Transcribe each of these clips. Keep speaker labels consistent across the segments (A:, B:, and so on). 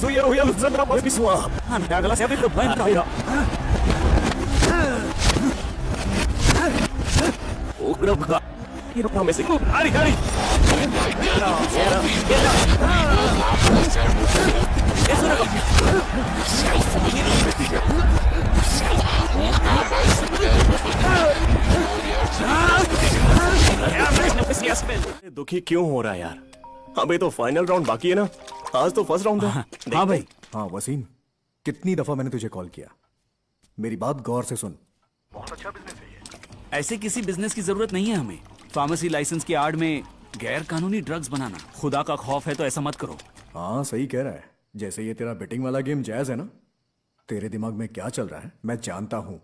A: Sujeruję za podpisła. Anda glass ja tylko pamiętaję. Ukropka. I to pomysł. Ari, Ari. दुखी क्यों हो रहा है यार? अबे तो फाइनल राउंड बाकी है ना। आज तो फर्स्ट राउंड है।
B: हाँ भाई।
C: हाँ वसीम, कितनी दफा मैंने तुझे कॉल किया, मेरी बात गौर से सुन।
B: ऐसे किसी बिजनेस की जरूरत नहीं है हमें। फार्मेसी लाइसेंस की आड़ में गैर कानूनी ड्रग्स बनाना, खुदा का खौफ है तो ऐसा मत करो।
C: हाँ सही कह रहा है। जैसे ये तेरा बेटिंग वाला गेम जायज है ना, तेरे दिमाग में क्या चल रहा है मैं जानता हूँ।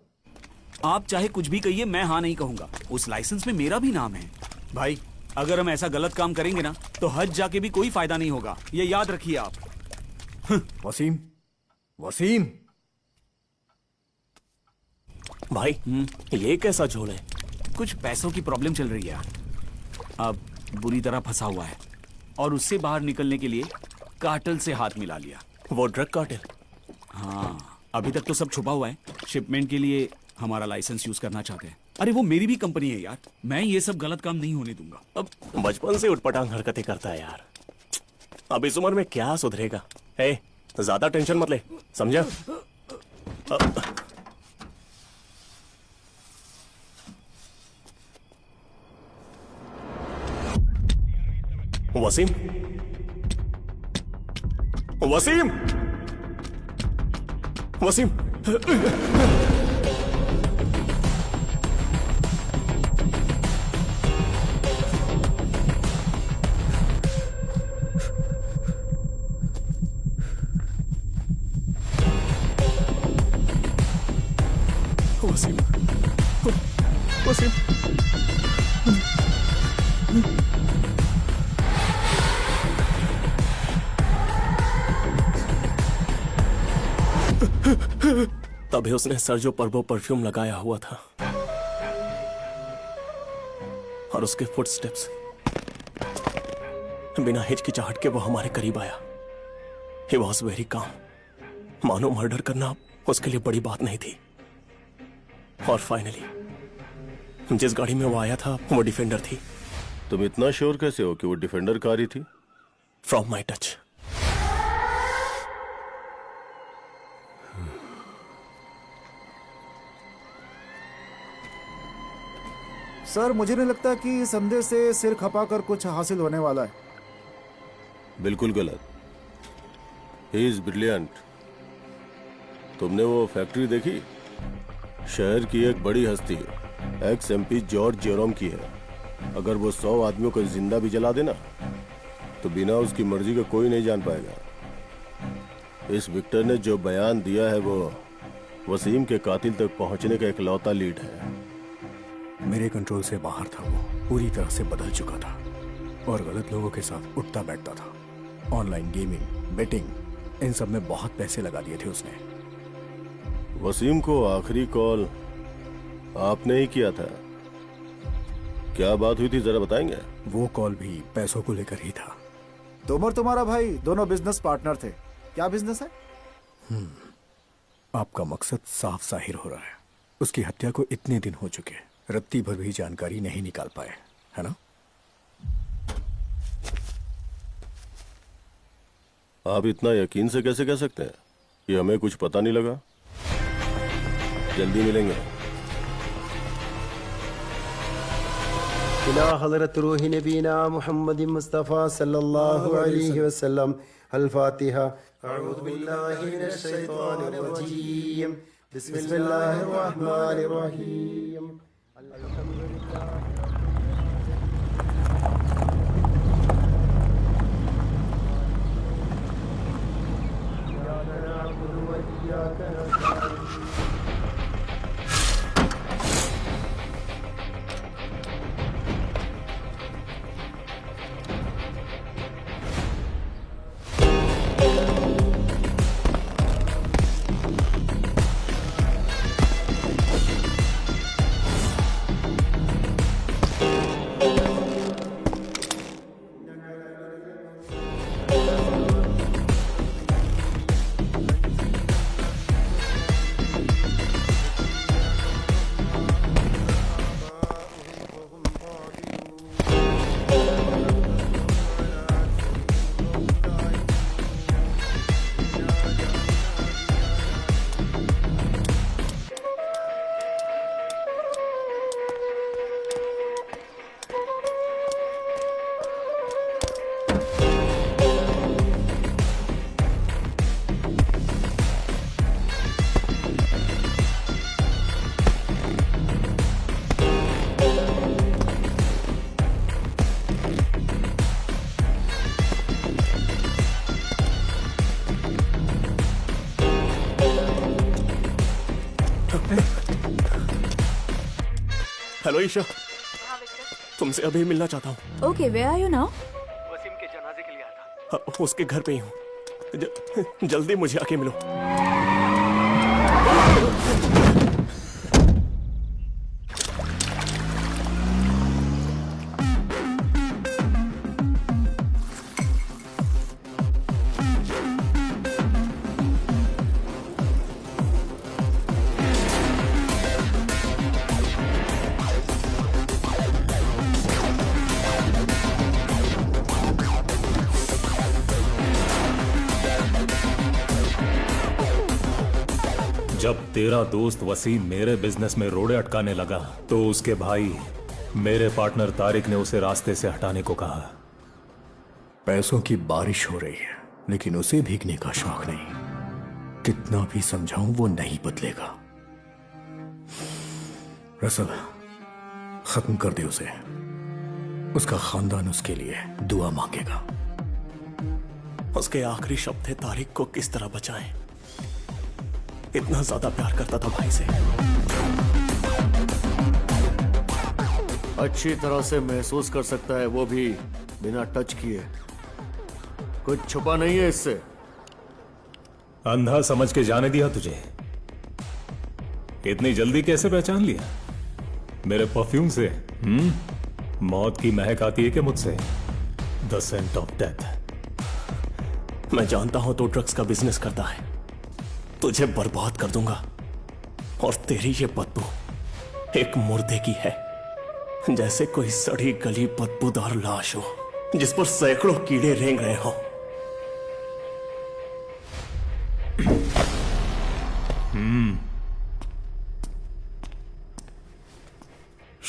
B: आप चाहे कुछ भी कहिए, मैं हाँ नहीं कहूंगा। उस लाइसेंस में मेरा भी नाम है। भाई अगर हम ऐसा गलत काम करेंगे ना तो हज जाके भी कोई फायदा नहीं होगा, ये याद रखिए आप।
C: वसीम, वसीम
A: भाई ये कैसा झोल है?
B: कुछ पैसों की प्रॉब्लम चल रही है, अब बुरी तरह फंसा हुआ है और उससे बाहर निकलने के लिए कार्टेल से हाथ मिला लिया।
A: वो ड्रग कार्टेल?
B: हाँ, अभी तक तो सब छुपा हुआ है। शिपमेंट के लिए हमारा लाइसेंस यूज करना चाहते हैं। अरे वो मेरी भी कंपनी है यार, मैं ये सब गलत काम नहीं होने दूंगा।
A: अब बचपन से उठपटांग हरकतें करता है यार, अब इस उम्र में क्या सुधरेगा? ए, ज्यादा टेंशन मत ले, समझा? वसीम, वसीम, वसीम, वसीम, वसीम, तभी उसने सर्जो पर्बो परफ्यूम लगाया हुआ था और उसके फुटस्टेप्स, बिना हिचकिचाहट के वो हमारे करीब आया। He was very calm. मानो मर्डर करना उसके लिए बड़ी बात नहीं थी। और फाइनली जिस गाड़ी में वो आया था वो डिफेंडर थी।
D: तुम इतना श्योर कैसे हो कि वो डिफेंडर कार ही थी?
A: From my touch.
E: सर मुझे नहीं लगता कि संदेह से सिर खपाकर कुछ हासिल होने वाला है।
D: बिल्कुल गलत। He is brilliant. तुमने वो फैक्ट्री देखी? शहर की एक बड़ी हस्ती एक्स एमपी जॉर्ज जेरोम की है। अगर वो 100 आदमियों को जिंदा भी जला देना तो बिना उसकी मर्जी के कोई नहीं जान पाएगा। इस विक्टर ने जो बयान दिया है वो वसीम के कातिल तक पहुंचने का इकलौता लीड है।
C: मेरे कंट्रोल से बाहर था, वो पूरी तरह से बदल चुका था और गलत लोगों के साथ उठता बैठता था। ऑनलाइन गेमिंग, बेटिंग, इन सब में बहुत पैसे लगा दिए थे उसने।
D: वसीम को आखिरी कॉल आपने ही किया था। क्या बात हुई थी जरा बताएंगे?
C: वो कॉल भी पैसों को लेकर ही था।
E: तुम और तुम्हारा भाई दोनों बिजनेस पार्टनर थे। क्या बिजनेस है?
C: आपका मकसद साफ जाहिर हो रहा है। उसकी हत्या को इतने दिन हो चुके, रत्ती भर भी जानकारी नहीं निकाल पाए, है ना?
D: आप इतना यकीन से कैसे कह सकते हैं कि हमें कुछ पता नहीं लगा? जल्दी मिलेंगे।
F: इला हज़रत रूही नबीना मुहम्मद मुस्तफ़ा सल्लल्लाहु अलैहि वसल्लम। अल फातिहा। अऊज़ु बिल्लाहि मिनश शैतानिर रजीम। बिस्मिल्लाहिर रहमानिर रहीम।
A: हेलो ईशा, तुमसे अभी मिलना चाहता हूँ।
G: Okay, where are you now?
A: उसके घर पे ही हूँ। जल्दी मुझे आके मिलो।
H: जब तेरा दोस्त वसीम मेरे बिजनेस में रोड़े अटकाने लगा तो उसके भाई मेरे पार्टनर तारिक ने उसे रास्ते से हटाने को कहा।
C: पैसों की बारिश हो रही है लेकिन उसे भीगने का शौक नहीं। कितना भी समझाऊं वो नहीं बदलेगा। रसल, खत्म कर दे उसे। उसका खानदान उसके लिए दुआ मांगेगा।
A: उसके आखिरी शब्द थे तारिक को किस तरह बचाएं। इतना ज्यादा प्यार करता था भाई से।
I: अच्छी तरह से महसूस कर सकता है, वो भी बिना टच किए। कुछ छुपा नहीं है इससे।
H: अंधा समझ के जाने दिया तुझे। इतनी जल्दी कैसे पहचान लिया? मेरे परफ्यूम से मौत की महक आती है कि मुझसे? The scent of death.
A: मैं जानता हूं तू ड्रग्स का बिजनेस करता है। तुझे बर्बाद कर दूंगा। और तेरी ये बदबू एक मुर्दे की है, जैसे कोई सड़ी गली बदबूदार लाश हो जिस पर सैकड़ों कीड़े रेंग रहे हो।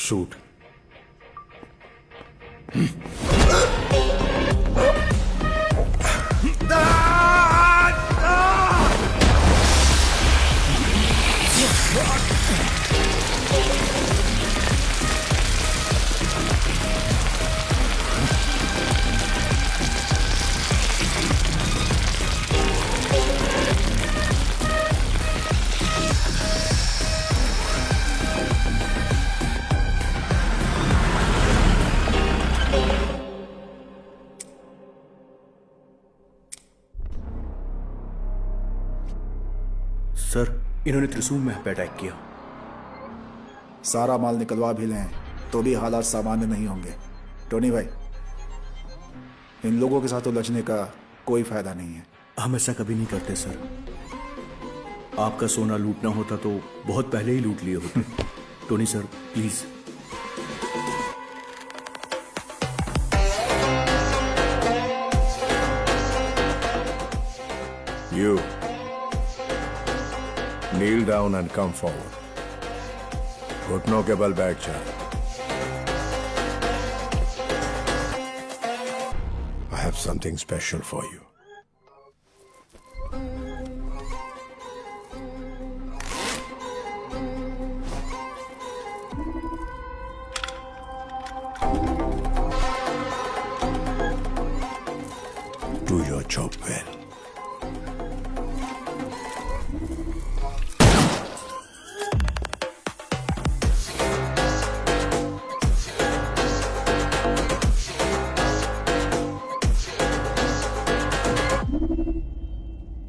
H: शूट।
C: सर, इन्होंने त्रिशूल में पे अटैक किया।
E: सारा माल निकलवा भी लें तो भी हालात सामान्य नहीं होंगे। टोनी भाई, इन लोगों के साथ उलझने का कोई फायदा नहीं है।
C: हम ऐसा कभी नहीं करते सर। आपका सोना लूटना होता तो बहुत पहले ही लूट लिए होते। Tony sir, please.
J: You kneel down and come forward. घुटनों के बल बैठ जा। I have something special for you. Do your job well.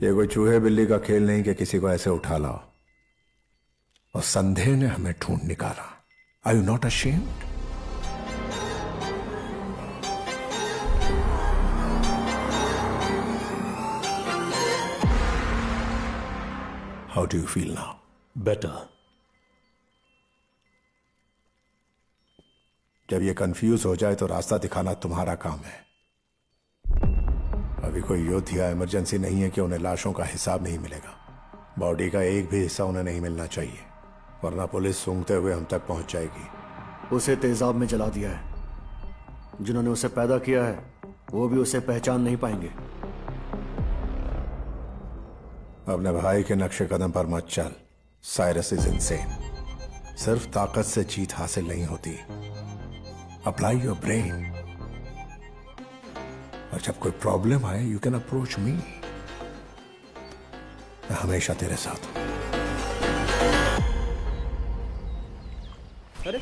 J: ये कोई चूहे बिल्ली का खेल नहीं कि किसी को ऐसे उठा लाओ। और संदेह ने हमें ढूंढ निकाला। Are you not ashamed? How do you feel now?
H: Better.
J: जब ये कंफ्यूज हो जाए तो रास्ता दिखाना तुम्हारा काम है। अभी कोई युद्ध या इमरजेंसी नहीं है कि उन्हें लाशों का हिसाब नहीं मिलेगा। बॉडी का एक भी हिस्सा उन्हें नहीं मिलना चाहिए, वरना पुलिस सूंघते हुए हम तक पहुंच जाएगी।
I: उसे तेजाब में जला दिया है। जिन्होंने उसे पैदा किया है वो भी उसे पहचान नहीं पाएंगे।
J: अपने भाई के नक्शे कदम पर मत चल। Cyrus is insane. सिर्फ ताकत से जीत हासिल नहीं होती। Apply your brain. और जब कोई प्रॉब्लम आए यू कैन अप्रोच मी। मैं हमेशा तेरे साथ हूं।
I: अरे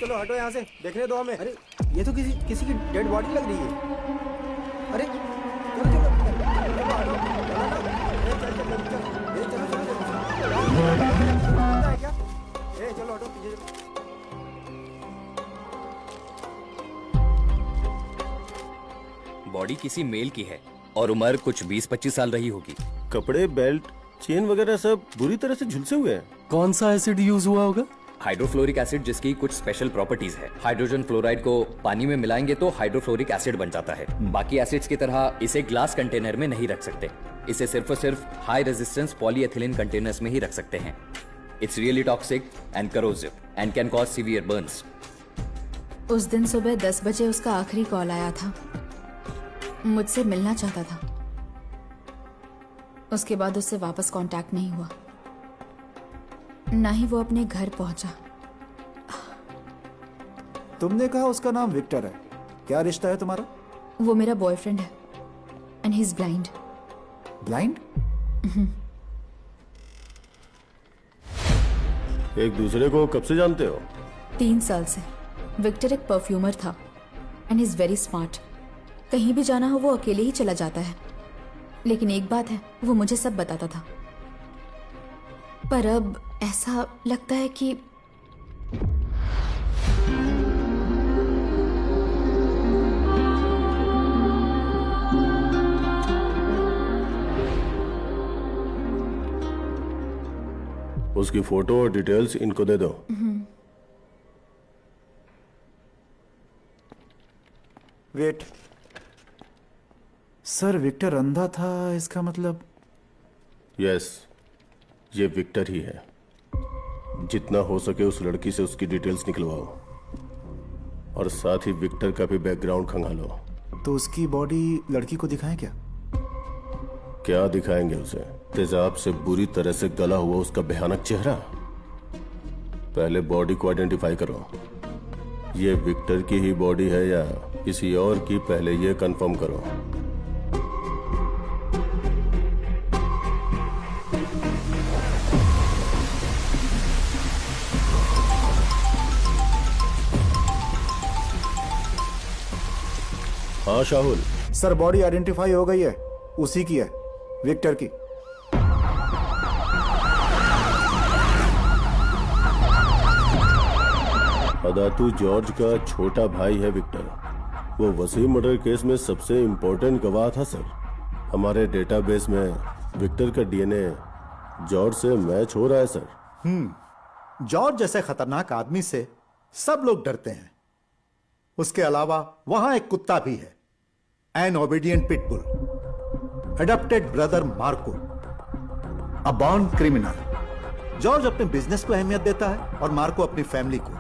F: चलो हटो यहाँ से, देखने दो हमें। अरे ये तो किसी की डेड बॉडी लग रही है। अरे चलो चलो चलो हटो पीछे।
G: बॉडी किसी मेल की है और उम्र कुछ 20-25 साल रही होगी।
D: कपड़े, बेल्ट, चेन वगैरह सब बुरी तरह से झुलसे हुए हैं।
K: कौन सा एसिड यूज हुआ होगा?
G: हाइड्रोफ्लोरिक एसिड, जिसकी कुछ स्पेशल प्रॉपर्टीज है। हाइड्रोजन फ्लोराइड को पानी में मिलाएंगे तो हाइड्रोफ्लोरिक एसिड बन जाता है। बाकी एसिड्स की तरह इसे ग्लास कंटेनर में नहीं रख सकते। इसे सिर्फ और सिर्फ हाई रेजिस्टेंस पॉलीएथिलीन कंटेनर्स में ही रख सकते हैं। It's really toxic and corrosive and can cause severe Burns.
L: उस दिन सुबह 10 बजे उसका आखिरी कॉल आया था। मुझसे मिलना चाहता था। उसके बाद उससे वापस कांटेक्ट नहीं हुआ, ना ही वो अपने घर पहुंचा।
E: तुमने कहा उसका नाम विक्टर है, क्या रिश्ता है तुम्हारा?
L: वो मेरा बॉयफ्रेंड है and he is blind.
E: Blind?
D: एक दूसरे को कब से जानते हो?
L: 3 साल से। विक्टर एक परफ्यूमर था and he is very smart. कहीं भी जाना हो वो अकेले ही चला जाता है। लेकिन एक बात है, वो मुझे सब बताता था। पर अब ऐसा लगता है कि
D: उसकी फोटो और डिटेल्स इनको दे दो।
E: वेट सर, विक्टर अंधा था, इसका मतलब?
D: यस, ये विक्टर ही है। जितना हो सके उस लड़की से उसकी डिटेल्स निकलवाओ और साथ ही विक्टर का भी बैकग्राउंड खंगालो।
E: तो उसकी बॉडी लड़की को दिखाएं क्या?
D: क्या दिखाएंगे उसे? तेजाब से बुरी तरह से गला हुआ उसका भयानक चेहरा। पहले बॉडी को आइडेंटिफाई करो। ये विक्टर की ही बॉडी है या किसी और की, पहले ये कंफर्म करो। हाँ शाहुल।
E: सर, बॉडी आइडेंटिफाई हो गई है, उसी की है, विक्टर की।
D: अदातू जॉर्ज का छोटा भाई है विक्टर। वो वसीम मर्डर केस में सबसे इंपॉर्टेंट गवाह था सर। हमारे डेटाबेस में विक्टर का डीएनए जॉर्ज से मैच हो रहा है सर।
M: जॉर्ज जैसे खतरनाक आदमी से सब लोग डरते हैं। उसके अलावा वहां एक कुत्ता भी है, N obedient pitbull, adopted brother Marco, a born criminal. George अपने बिजनेस को अहमियत देता है और मार्को अपनी फैमिली को।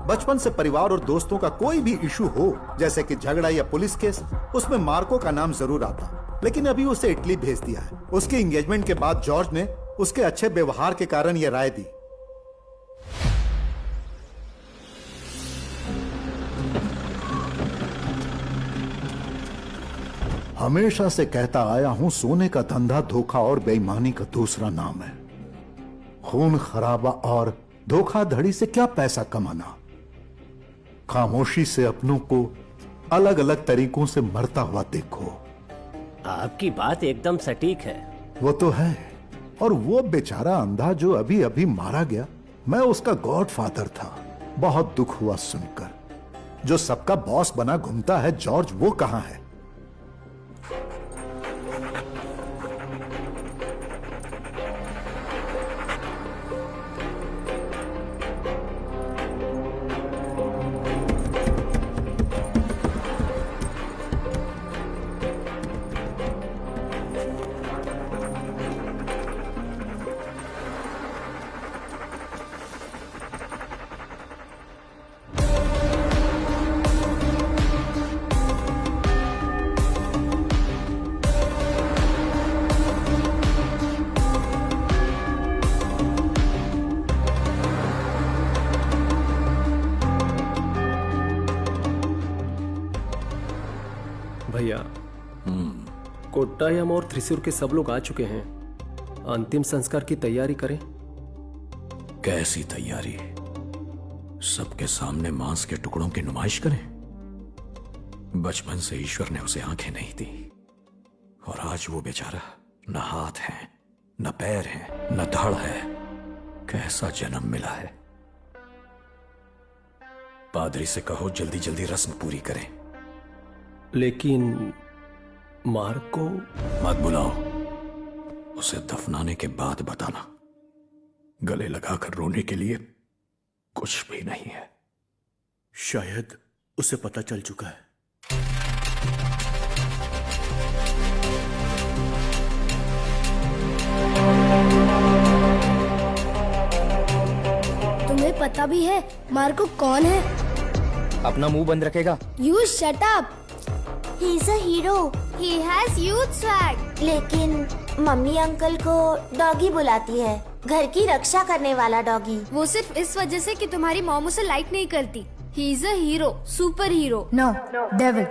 M: बचपन से परिवार और दोस्तों का कोई भी इशू हो, जैसे कि झगड़ा या पुलिस केस, उसमें मार्को का नाम जरूर आता। लेकिन अभी उसे इटली भेज दिया है। उसकी एंगेजमेंट के बाद जॉर्ज ने उसके अच्छे व्यवहार के कारण यह राय दी। हमेशा से कहता आया हूं, सोने का धंधा धोखा और बेईमानी का दूसरा नाम है। खून खराबा और धोखाधड़ी से क्या पैसा कमाना? खामोशी से अपनों को अलग अलग तरीकों से मरता हुआ देखो।
N: आपकी बात एकदम सटीक है।
M: वो तो है। और वो बेचारा अंधा जो अभी अभी मारा गया, मैं उसका गॉडफादर था। बहुत दुख हुआ सुनकर। जो सबका बॉस बना घूमता है जॉर्ज, वो कहां है?
K: भैया, कोट्टायम और त्रिशूर के सब लोग आ चुके हैं। अंतिम संस्कार की तैयारी करें।
C: कैसी तैयारी? सबके सामने मांस के टुकड़ों की नुमाइश करें? बचपन से ईश्वर ने उसे आंखें नहीं दी और आज वो बेचारा न हाथ है, न पैर है, न धड़ है। कैसा जन्म मिला है। पादरी से कहो जल्दी जल्दी रस्म पूरी करें।
K: लेकिन मार्क को
C: मत बुलाओ, उसे दफनाने के बाद बताना। गले लगाकर रोने के लिए कुछ भी नहीं है।
A: शायद उसे पता चल चुका है।
O: तुम्हें पता भी है मार्को कौन है?
G: अपना मुंह बंद रखेगा।
O: You shut up. He is a hero. He has youth swag.
P: लेकिन मम्मी अंकल को डॉगी बुलाती है, घर की रक्षा करने वाला डॉगी।
O: वो सिर्फ इस वजह से कि तुम्हारी मॉम उसे लाइक नहीं करती। He is a hero, super hero.
L: No, devil,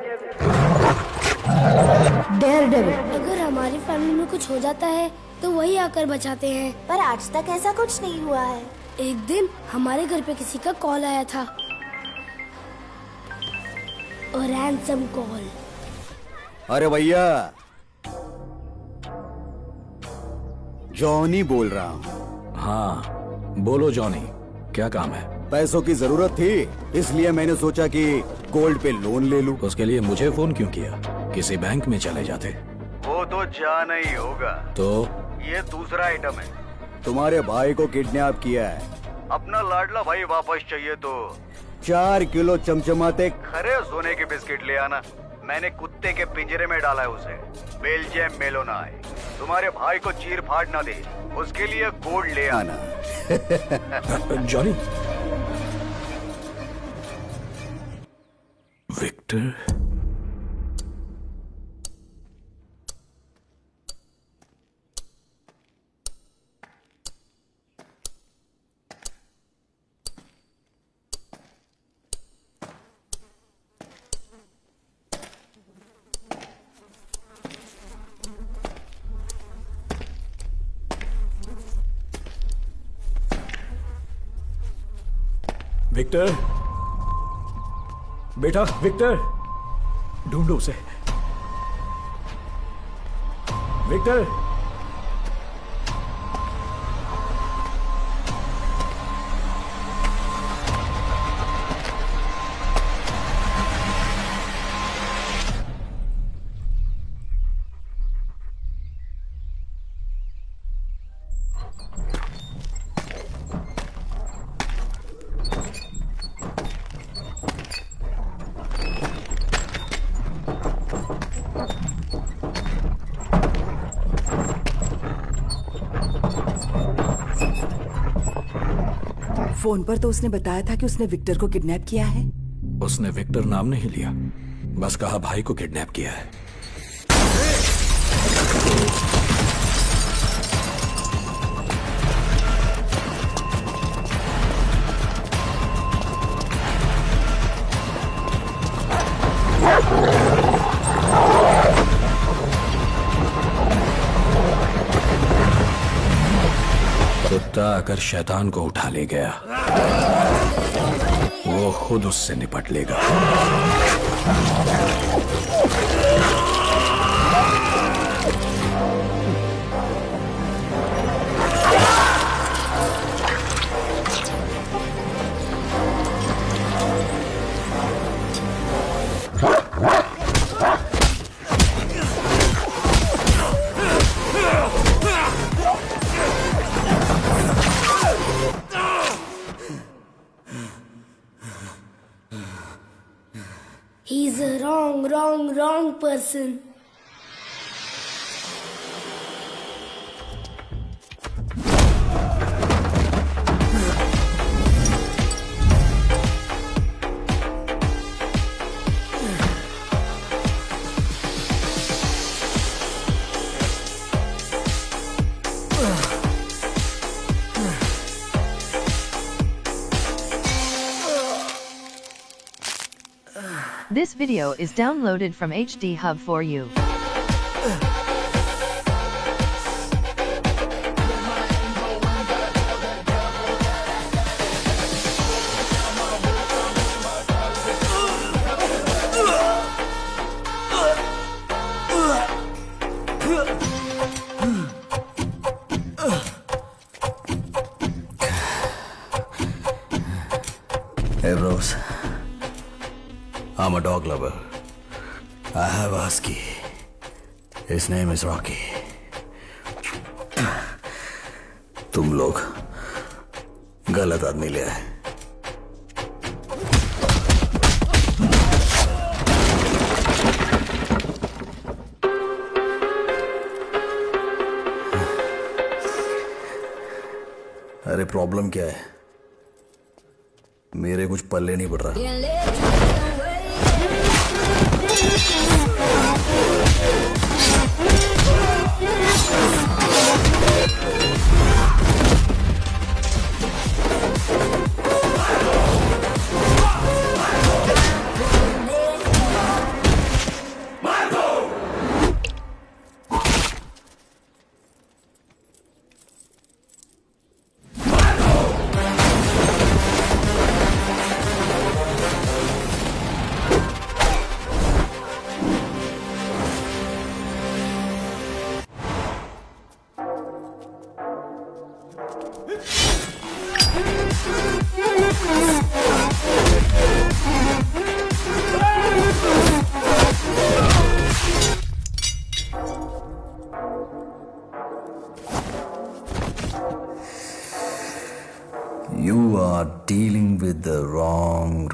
L: daredevil.
O: अगर हमारी फैमिली में कुछ हो जाता है तो वही आकर बचाते हैं।
P: पर आज तक ऐसा कुछ नहीं हुआ है।
O: एक दिन हमारे घर पे किसी का कॉल आया था, और रैंसम कॉल।
M: अरे भैया, जॉनी बोल रहा हूँ।
C: हाँ बोलो जॉनी, क्या काम है?
M: पैसों की जरूरत थी, इसलिए मैंने सोचा कि गोल्ड पे लोन ले लूं।
C: उसके लिए मुझे फोन क्यों किया? किसी बैंक में चले जाते।
M: वो तो जाना ही होगा।
C: तो
M: ये दूसरा आइटम है। तुम्हारे भाई को किडनैप किया है। अपना लाडला भाई वापस चाहिए तो 4 किलो चमचमाते खरे सोने के बिस्किट ले आना। मैंने कुत्ते के पिंजरे में डाला है उसे। बेल्जियम मेलोनाई। तुम्हारे भाई को चीर फाड़ ना दे, उसके लिए गोल्ड ले आना।
C: जॉनी, विक्टर, विक्टर, बेटा विक्टर, ढूंढो उसे। विक्टर,
Q: फोन पर तो उसने बताया था कि उसने विक्टर को किडनैप किया है।
C: उसने विक्टर नाम नहीं लिया, बस कहा भाई को किडनैप किया है। कुत्ता अगर शैतान को उठा ले गया, वो खुद उससे निपट लेगा।
O: He's a wrong person.
R: This video is downloaded from HD Hub for you.
I: I'm a dog lover. I have a husky. His name is Rocky. तुम लोग गलत आदमी ले आए। अरे प्रॉब्लम क्या है? मेरे कुछ पल्ले नहीं पड़ रहा। You are dealing with the wrong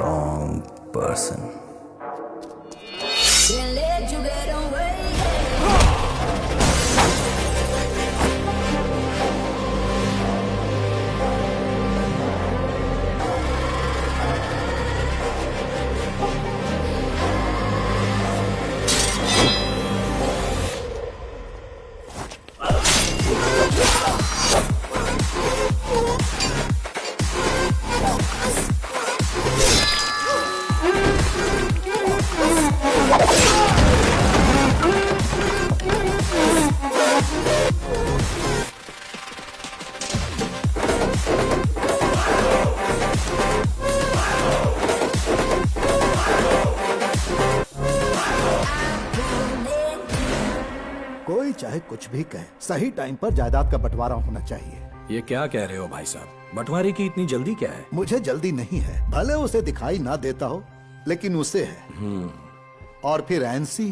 I: person.
M: कोई चाहे कुछ भी कहे, सही टाइम पर जायदाद का बंटवारा होना चाहिए।
C: ये क्या कह रहे हो भाई साहब? बंटवारे की इतनी जल्दी क्या है?
M: मुझे जल्दी नहीं है, भले उसे दिखाई ना देता हो, लेकिन उसे है। और फिर एनसी,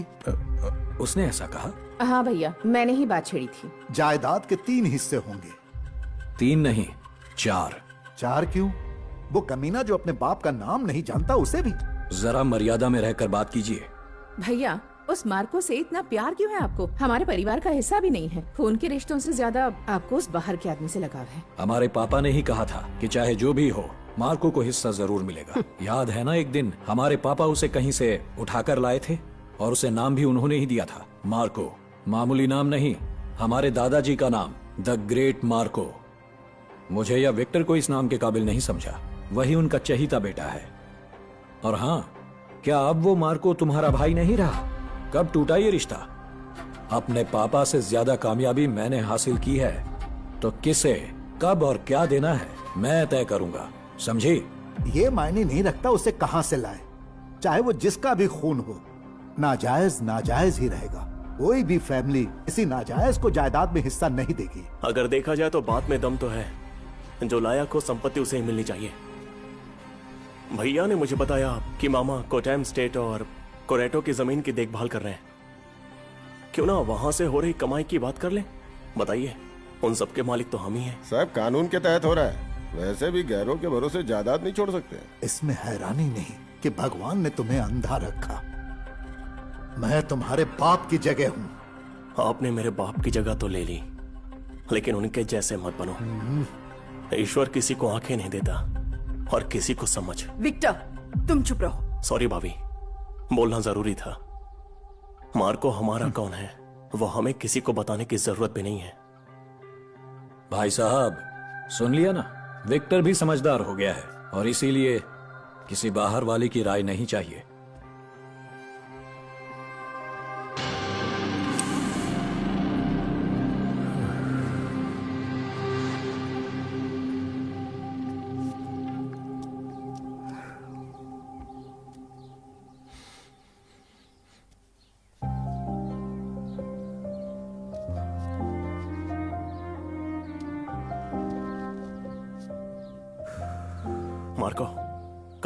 C: उसने ऐसा कहा?
Q: हाँ भैया, मैंने ही बात छेड़ी थी।
M: जायदाद के 3 हिस्से होंगे।
C: 3 नहीं, 4।
M: 4 क्यों? वो कमीना जो अपने बाप का नाम नहीं जानता, उसे भी।
C: जरा मर्यादा में रहकर बात कीजिए।
Q: भैया, उस मार्को से इतना प्यार क्यों है आपको? हमारे परिवार का हिस्सा भी नहीं है। खून के रिश्तों से ज्यादा आपको उस बाहर के आदमी से लगाव है।
C: हमारे पापा ने ही कहा था कि चाहे जो भी हो, मार्को को हिस्सा जरूर मिलेगा। याद है ना, एक दिन हमारे पापा उसे कहीं से उठाकर लाए थे और उसे नाम भी उन्होंने ही दिया था, मार्को। मामूली नाम नहीं, हमारे दादाजी का नाम, द ग्रेट मार्को। मुझे या विक्टर को इस नाम के काबिल नहीं समझा। वही उनका चहीता बेटा है। और हाँ, क्या अब वो मार्को तुम्हारा भाई नहीं रहा? कब टूटा ये रिश्ता? अपने पापा से ज्यादा कामयाबी मैंने हासिल की है, तो किसे, कब और क्या देना है मैं तय करूंगा, समझी?
M: ये मायने नहीं रखता उसे कहां से लाए, चाहे वो जिसका भी खून हो, नाजायज नाजायज ही रहेगा। कोई भी फैमिली इसी नाजायज को जायदाद में हिस्सा नहीं देगी।
A: अगर देखा जाए तो बात में दम तो है, जो लायक हो संपत्ति उसे ही मिलनी चाहिए। भैया ने मुझे बताया कि मामा कोटैम स्टेट और कोरेटो की जमीन की देखभाल कर रहे हैं। क्यों ना वहां से हो रही कमाई की बात कर लें? बताइए, उन सब के मालिक तो हम ही हैं।
D: साहब, कानून के तहत हो रहा है। वैसे भी गैरों के भरोसे जायदाद नहीं छोड़ सकते।
M: इसमें हैरानी नहीं कि भगवान ने तुम्हें अंधा रखा। मैं तुम्हारे बाप की जगह हूँ।
A: आपने मेरे बाप की जगह तो ले ली, लेकिन उनके जैसे मत बनो। ईश्वर किसी को आंखें नहीं देता और किसी को समझ।
Q: विक्टर, तुम चुप रहो।
A: सॉरी भाभी, बोलना जरूरी था। मार्को हमारा कौन है वो हमें किसी को बताने की जरूरत भी नहीं है।
C: भाई साहब, सुन लिया ना, विक्टर भी समझदार हो गया है और इसीलिए किसी बाहर वाले की राय नहीं चाहिए।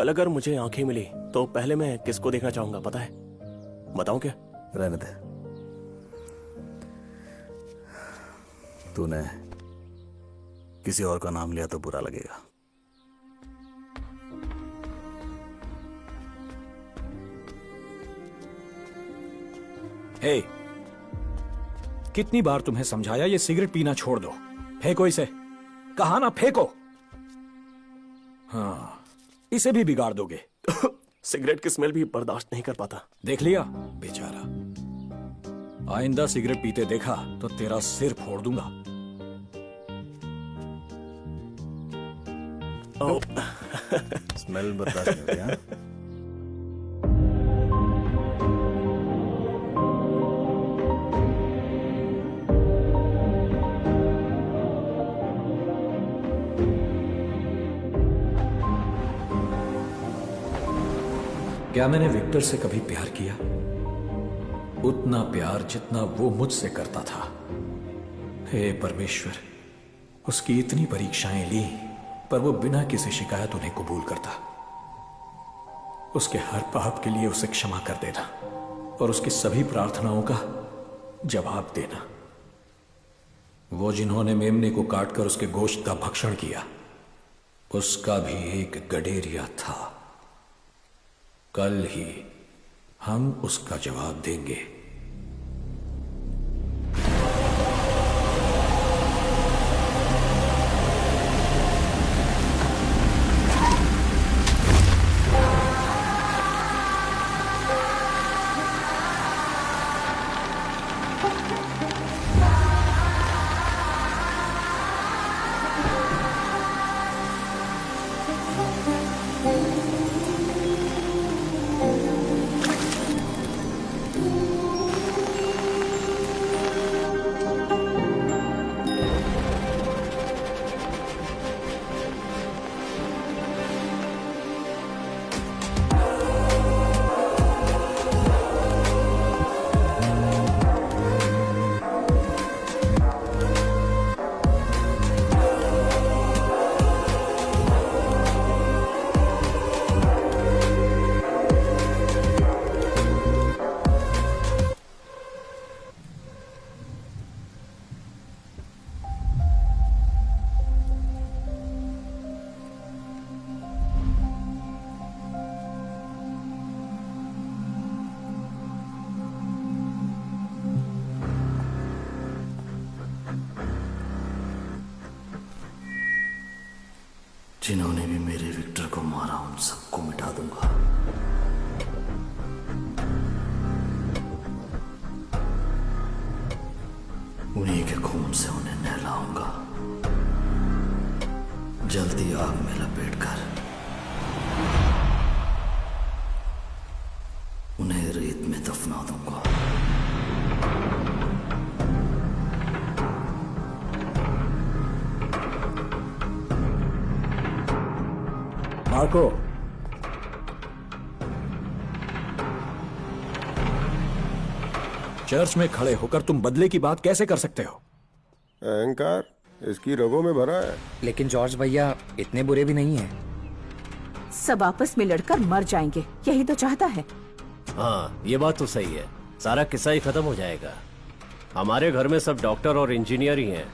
A: कल अगर मुझे आंखें मिली तो पहले मैं किसको देखना चाहूंगा पता है? बताऊं क्या?
E: रहने दे। तूने किसी और का नाम लिया तो बुरा लगेगा।
C: हे, कितनी बार तुम्हें समझाया ये सिगरेट पीना छोड़ दो। फेंको इसे। कहा ना फेंको। हाँ, इसे भी बिगाड़ दोगे।
A: सिगरेट की स्मेल भी बर्दाश्त नहीं कर पाता।
C: देख लिया बेचारा। आइंदा सिगरेट पीते देखा तो तेरा सिर फोड़ दूंगा।
E: स्मेल बर्दाश्त नहीं होती, हाँ?
C: क्या मैंने विक्टर से कभी प्यार किया? उतना प्यार जितना वो मुझसे करता था। हे परमेश्वर, उसकी इतनी परीक्षाएं ली पर वो बिना किसी शिकायत उन्हें कबूल करता। उसके हर पाप के लिए उसे क्षमा कर देना और उसकी सभी प्रार्थनाओं का जवाब देना। वो जिन्होंने मेमने को काटकर उसके गोश्त का भक्षण किया, उसका भी एक गडेरिया था। कल ही हम उसका जवाब देंगे।
I: जिन्होंने भी मेरे विक्टर को मारा उन सबको मिटा दूंगा। उन्हीं के खून से उन्हें नहलाऊंगा, जल्दी आग में लपेटकर उन्हें रेत में दफना दूंगा।
C: मार्को, चर्च में खड़े होकर तुम बदले की बात कैसे कर सकते हो?
D: अहंकार इसकी रगों में भरा है।
G: लेकिन जॉर्ज भैया इतने बुरे भी नहीं हैं।
Q: सब आपस में लड़कर मर जाएंगे, यही तो चाहता है।
N: हाँ, ये बात तो सही है। सारा किस्सा ही खत्म हो जाएगा। हमारे घर में सब डॉक्टर और इंजीनियर ही हैं,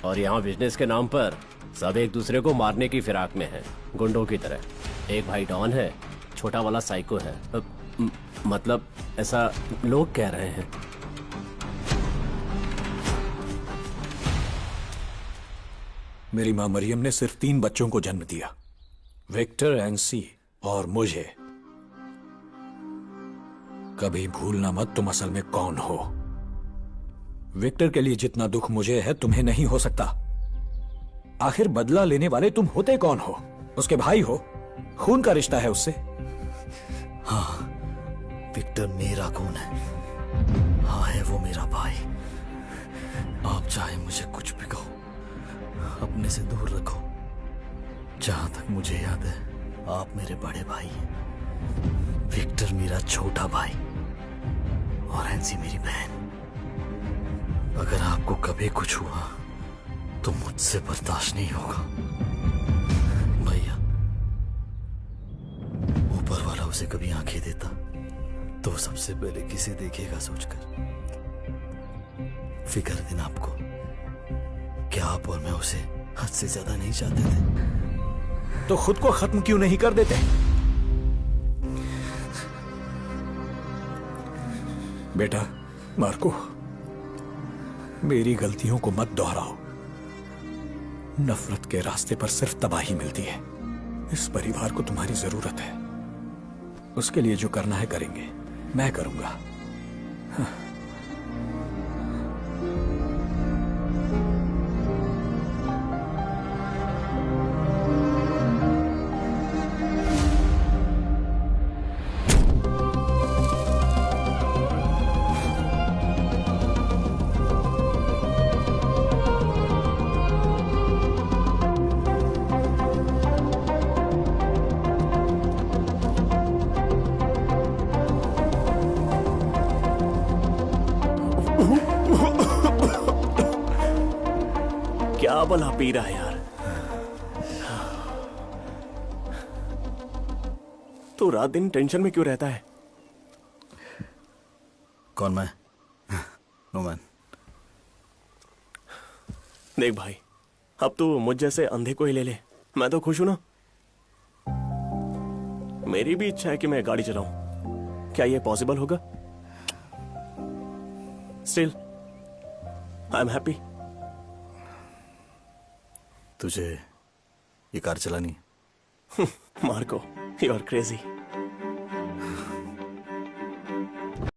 N: और यहाँ बिजनेस के नाम पर सब एक दूसरे को मारने की फिराक में हैं, गुंडों की तरह। एक भाई डॉन है, छोटा वाला साइको है। मतलब ऐसा लोग कह रहे हैं।
C: मेरी मां मरियम ने सिर्फ 3 बच्चों को जन्म दिया, विक्टर, एंसी और मुझे। कभी भूलना मत तुम असल में कौन हो। विक्टर के लिए जितना दुख मुझे है तुम्हें नहीं हो सकता। आखिर बदला लेने वाले तुम होते कौन हो? उसके भाई हो, खून का रिश्ता है उससे।
I: हाँ, विक्टर मेरा खून है। हाँ, है वो मेरा भाई। आप चाहे मुझे कुछ भी कहो, अपने से दूर रखो। जहां तक मुझे याद है, आप मेरे बड़े भाई हैं, विक्टर मेरा छोटा भाई और एंसी मेरी बहन। अगर आपको कभी कुछ हुआ तो मुझसे बर्दाश्त नहीं होगा। भैया, उसे कभी आंखें देता तो सबसे पहले किसे देखेगा सोचकर। फिक्र दिन आपको क्या आप और मैं उसे हद से ज्यादा नहीं चाहते थे?
C: तो खुद को खत्म क्यों नहीं कर देते? बेटा मार्को, मेरी गलतियों को मत दोहराओ। नफरत के रास्ते पर सिर्फ तबाही मिलती है। इस परिवार को तुम्हारी जरूरत है। उसके लिए जो करना है करेंगे, मैं करूंगा। हाँ।
A: क्या भला पी रहा है यार? तो रात दिन टेंशन में क्यों रहता है?
I: कौन मैं? नोमैन।
A: देख भाई, अब तू मुझ जैसे अंधे को ही ले ले, मैं तो खुश हूं ना। मेरी भी इच्छा है कि मैं गाड़ी चलाऊं। क्या ये पॉसिबल होगा? Still I am happy.
I: तुझे ये कार चलानी?
A: Marco, you are crazy.